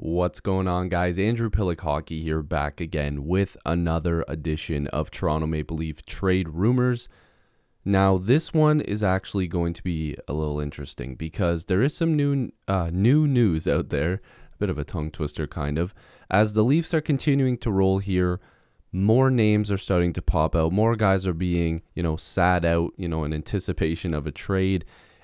What's going on, guys? Andrew Piluk Hockey here, back again with another edition of Toronto Maple Leaf trade rumors. Now, this one is actually going to be a little interesting because there is some new news out there, a bit of a tongue twister kind of. As the Leafs are continuing to roll here, more names are starting to pop out. More guys are being, sat out, in anticipation of a trade.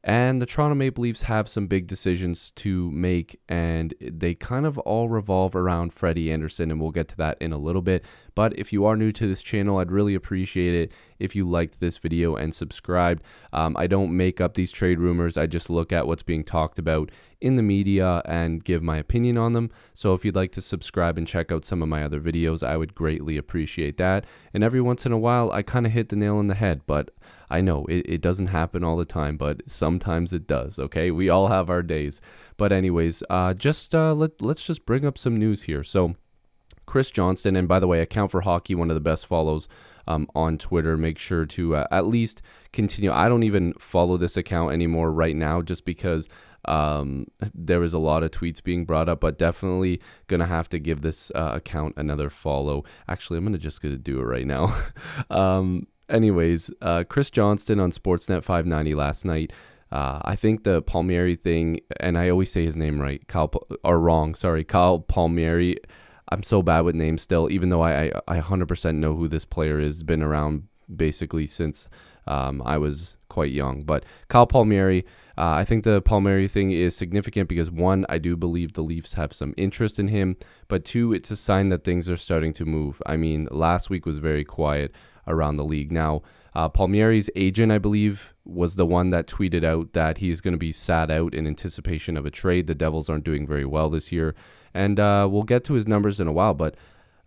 And the Toronto Maple Leafs have some big decisions to make, and they kind of all revolve around Freddie Andersen, and we'll get to that in a little bit. But if you are new to this channel, I'd really appreciate it if you liked this video and subscribed. I don't make up these trade rumors. I just look at what's being talked about in the media and give my opinion on them. So if you'd like to subscribe and check out some of my other videos, I would greatly appreciate that. And every once in a while, I kind of hit the nail on the head, but I know it doesn't happen all the time, but sometimes it does, okay? We all have our days. But anyways, let's just bring up some news here. So Chris Johnston, and by the way, Account for Hockey, one of the best follows on Twitter. Make sure to at least continue. I don't even follow this account anymore right now just because there was a lot of tweets being brought up, but definitely gonna have to give this account another follow. Actually, I'm just gonna do it right now. Anyways, Chris Johnston on Sportsnet 590 last night. I think the Palmieri thing, and I always say his name right, Kyle Palmieri. I'm so bad with names still, even though I 100% know who this player is. Been around basically since I was quite young. But Kyle Palmieri, I think the Palmieri thing is significant because, one, I do believe the Leafs have some interest in him, but two, it's a sign that things are starting to move. I mean, last week was very quiet around the league. Now, Palmieri's agent, I believe, was the one that tweeted out that he's going to be sat out in anticipation of a trade. The Devils aren't doing very well this year, and we'll get to his numbers in a while, but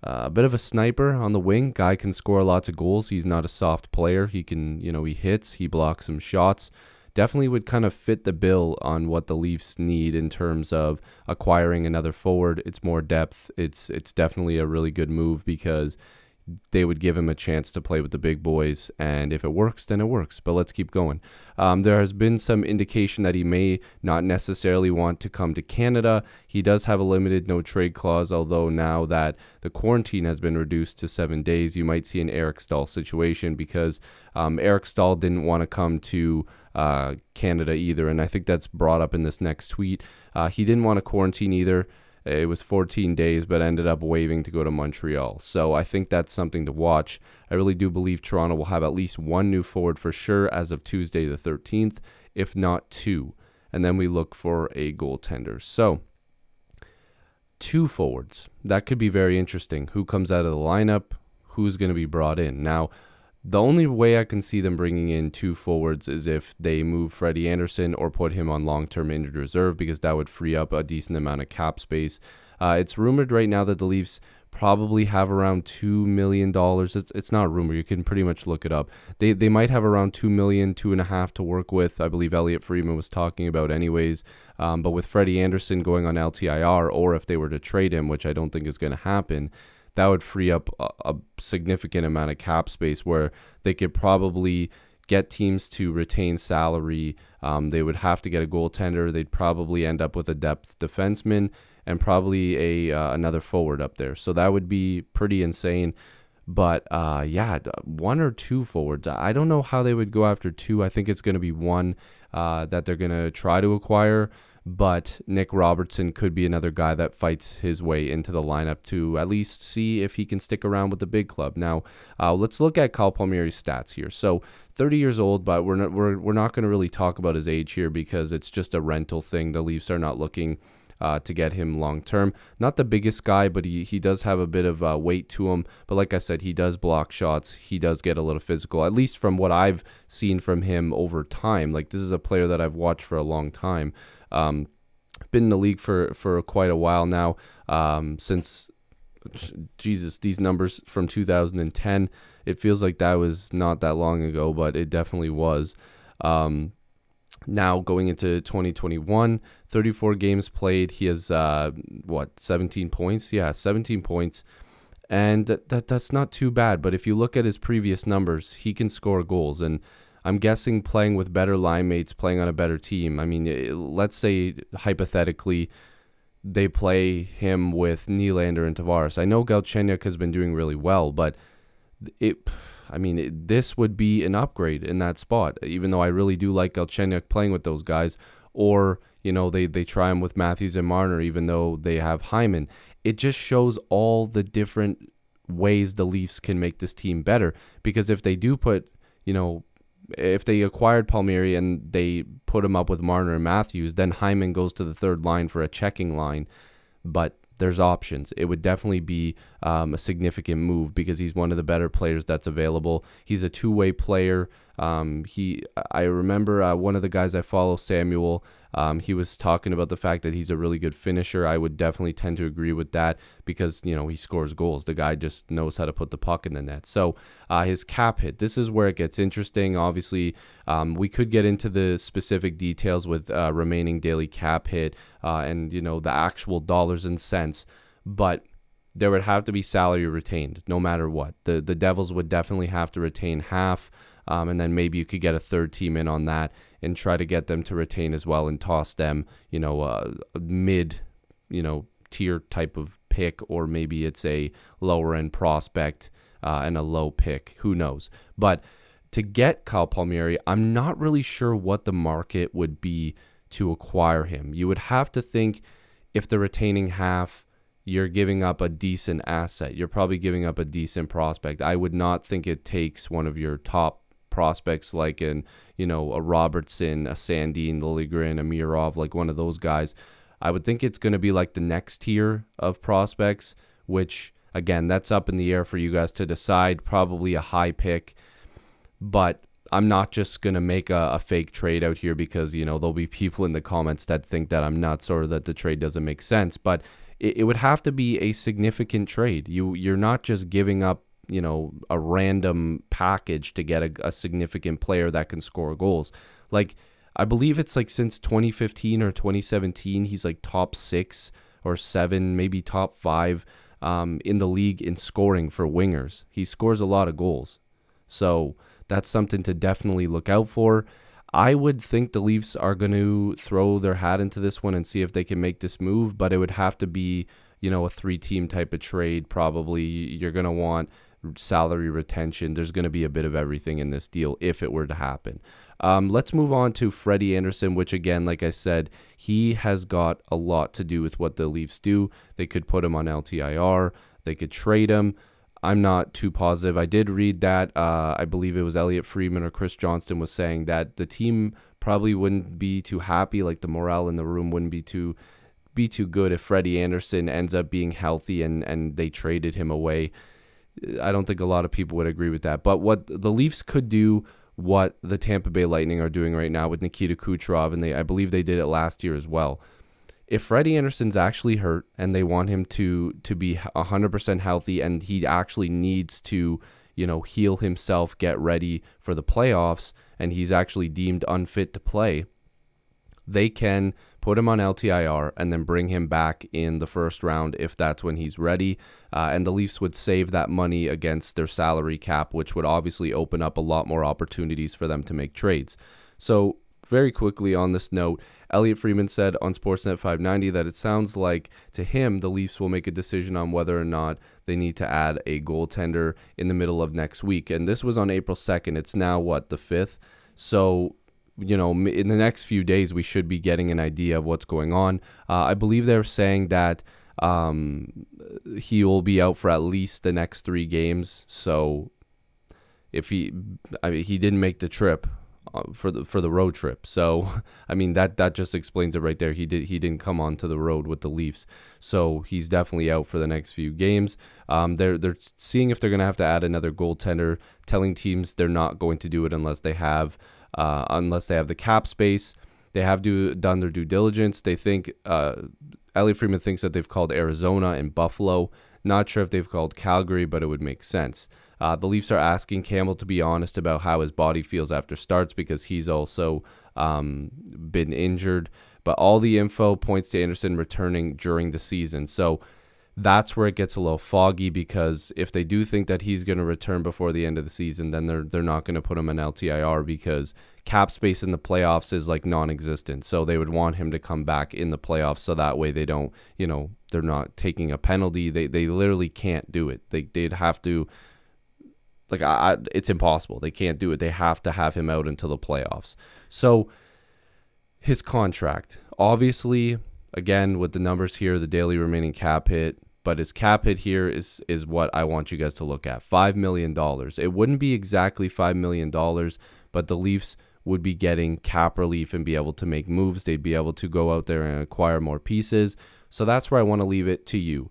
a bit of a sniper on the wing. Guy can score lots of goals. He's not a soft player. He can, he hits, he blocks some shots. Definitely would kind of fit the bill on what the Leafs need in terms of acquiring another forward. It's more depth. It's definitely a really good move because they would give him a chance to play with the big boys, and if it works, then it works. But let's keep going. There has been some indication that he may not necessarily want to come to Canada. He does have a limited no-trade clause, although now that the quarantine has been reduced to 7 days, you might see an Eric Staal situation because Eric Staal didn't want to come to Canada either, and I think that's brought up in this next tweet. He didn't want to quarantine either. It was 14 days, but ended up waiving to go to Montreal. So I think that's something to watch. I really do believe Toronto will have at least one new forward for sure as of Tuesday the 13th, if not two. And then we look for a goaltender. So two forwards. That could be very interesting. Who comes out of the lineup? Who's going to be brought in? Now, the only way I can see them bringing in two forwards is if they move Freddie Andersen or put him on long-term injured reserve, because that would free up a decent amount of cap space. It's rumored right now that the Leafs probably have around $2 million. It's not a rumor. You can pretty much look it up. They might have around $2 million, $2.5 million to work with. I believe Elliot Friedman was talking about anyways. But with Freddie Andersen going on LTIR, or if they were to trade him, which I don't think is going to happen, that would free up a significant amount of cap space where they could probably get teams to retain salary. They would have to get a goaltender. They'd probably end up with a depth defenseman and probably another forward up there. So that would be pretty insane. But yeah, one or two forwards. I don't know how they would go after two. I think it's going to be one that they're going to try to acquire. But Nick Robertson could be another guy that fights his way into the lineup to at least see if he can stick around with the big club. Now, let's look at Kyle Palmieri's stats here. So, 30 years old, but we're not going to really talk about his age here because it's just a rental thing. The Leafs are not looking to get him long term. Not the biggest guy, but he does have a bit of weight to him. But like I said, he does block shots. He does get a little physical, at least from what I've seen from him over time. Like, this is a player that I've watched for a long time. Been in the league for quite a while now, since, Jesus, these numbers from 2010, it feels like that was not that long ago, but it definitely was. Now going into 2021, 34 games played, he has 17 points? Yeah, 17 points. And that's not too bad, but if you look at his previous numbers, he can score goals, and I'm guessing playing with better line mates, playing on a better team. I mean, let's say hypothetically they play him with Nylander and Tavares. I know Galchenyuk has been doing really well, but this would be an upgrade in that spot, even though I really do like Galchenyuk playing with those guys. Or, they try him with Matthews and Marner, even though they have Hyman. It just shows all the different ways the Leafs can make this team better. Because if they do put, if they acquired Palmieri and they put him up with Marner and Matthews, then Hyman goes to the third line for a checking line. But there's options. It would definitely be a significant move because he's one of the better players that's available. He's a two-way player. I remember one of the guys I follow, Samuel, he was talking about the fact that he's a really good finisher. I would definitely tend to agree with that because, he scores goals. The guy just knows how to put the puck in the net. So his cap hit, this is where it gets interesting. Obviously, we could get into the specific details with remaining daily cap hit and, the actual dollars and cents, but there would have to be salary retained no matter what. The Devils would definitely have to retain half. And then maybe you could get a third team in on that and try to get them to retain as well and toss them, a mid, tier type of pick, or maybe it's a lower end prospect and a low pick. Who knows? But to get Kyle Palmieri, I'm not really sure what the market would be to acquire him. You would have to think if they're retaining half, you're giving up a decent asset. You're probably giving up a decent prospect. I would not think it takes one of your top prospects like a Robertson, a Sandin, Liljegren, a Mirov, like one of those guys. I would think it's going to be like the next tier of prospects, which again, that's up in the air for you guys to decide. Probably a high pick, but I'm not just going to make a fake trade out here because, there'll be people in the comments that think that I'm nuts or that the trade doesn't make sense, but it would have to be a significant trade. You're not just giving up a random package to get a significant player that can score goals. Like, I believe it's like since 2015 or 2017, he's like top 6 or 7, maybe top 5 in the league in scoring for wingers. He scores a lot of goals. So that's something to definitely look out for. I would think the Leafs are going to throw their hat into this one and see if they can make this move, but it would have to be, a 3-team type of trade probably. You're going to want salary retention. There's going to be a bit of everything in this deal if it were to happen. Let's move on to Freddie Andersen, which again, like I said, he has got a lot to do with what the Leafs do. They could put him on LTIR. They could trade him. I'm not too positive. I did read that. I believe it was Elliot Friedman or Chris Johnston was saying that the team probably wouldn't be too happy. Like the morale in the room wouldn't be too good if Freddie Andersen ends up being healthy and they traded him away. I don't think a lot of people would agree with that. But what the Leafs could do, what the Tampa Bay Lightning are doing right now with Nikita Kucherov, and I believe they did it last year as well. If Freddie Andersen's actually hurt and they want him to be 100% healthy and he actually needs to, heal himself, get ready for the playoffs, and he's actually deemed unfit to play, they can put him on LTIR and then bring him back in the first round if that's when he's ready. And the Leafs would save that money against their salary cap, which would obviously open up a lot more opportunities for them to make trades. So very quickly on this note, Elliot Friedman said on Sportsnet 590 that it sounds like to him the Leafs will make a decision on whether or not they need to add a goaltender in the middle of next week. And this was on April 2nd. It's now, the 5th? So, in the next few days, we should be getting an idea of what's going on. I believe they're saying that he will be out for at least the next 3 games. So if he didn't make the trip for the road trip. So, that just explains it right there. He didn't come onto the road with the Leafs. So he's definitely out for the next few games. They're seeing if they're going to have to add another goaltender, telling teams they're not going to do it unless they have the cap space. They have done their due diligence. They think Elliot Friedman thinks that they've called Arizona and Buffalo. Not sure if they've called Calgary, but it would make sense. The Leafs are asking Campbell to be honest about how his body feels after starts because he's also been injured. But all the info points to Andersen returning during the season. So That's where it gets a little foggy, because if they do think that he's going to return before the end of the season, then they're not going to put him on LTIR, because cap space in the playoffs is like non-existent. So they would want him to come back in the playoffs, so that way they don't, they're not taking a penalty. They literally can't do it. They'd have to, like, it's impossible. They can't do it. They have to have him out until the playoffs. So his contract, obviously, again, with the numbers here, the daily remaining cap hit, but his cap hit here is what I want you guys to look at. $5 million. It wouldn't be exactly $5 million, but the Leafs would be getting cap relief and be able to make moves. They'd be able to go out there and acquire more pieces. So that's where I want to leave it to you.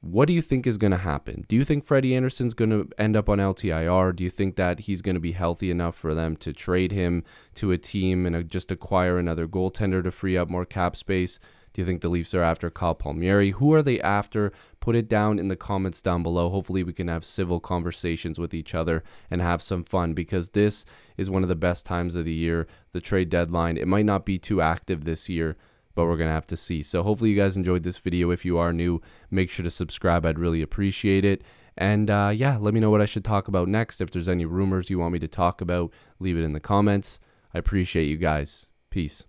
What do you think is going to happen? Do you think Freddie Andersen's going to end up on LTIR? Do you think that he's going to be healthy enough for them to trade him to a team and just acquire another goaltender to free up more cap space? Do you think the Leafs are after Kyle Palmieri? Who are they after? Put it down in the comments down below. Hopefully we can have civil conversations with each other and have some fun, because this is one of the best times of the year, the trade deadline. It might not be too active this year, but we're going to have to see. So hopefully you guys enjoyed this video. If you are new, make sure to subscribe. I'd really appreciate it. And yeah, let me know what I should talk about next. If there's any rumors you want me to talk about, leave it in the comments. I appreciate you guys. Peace.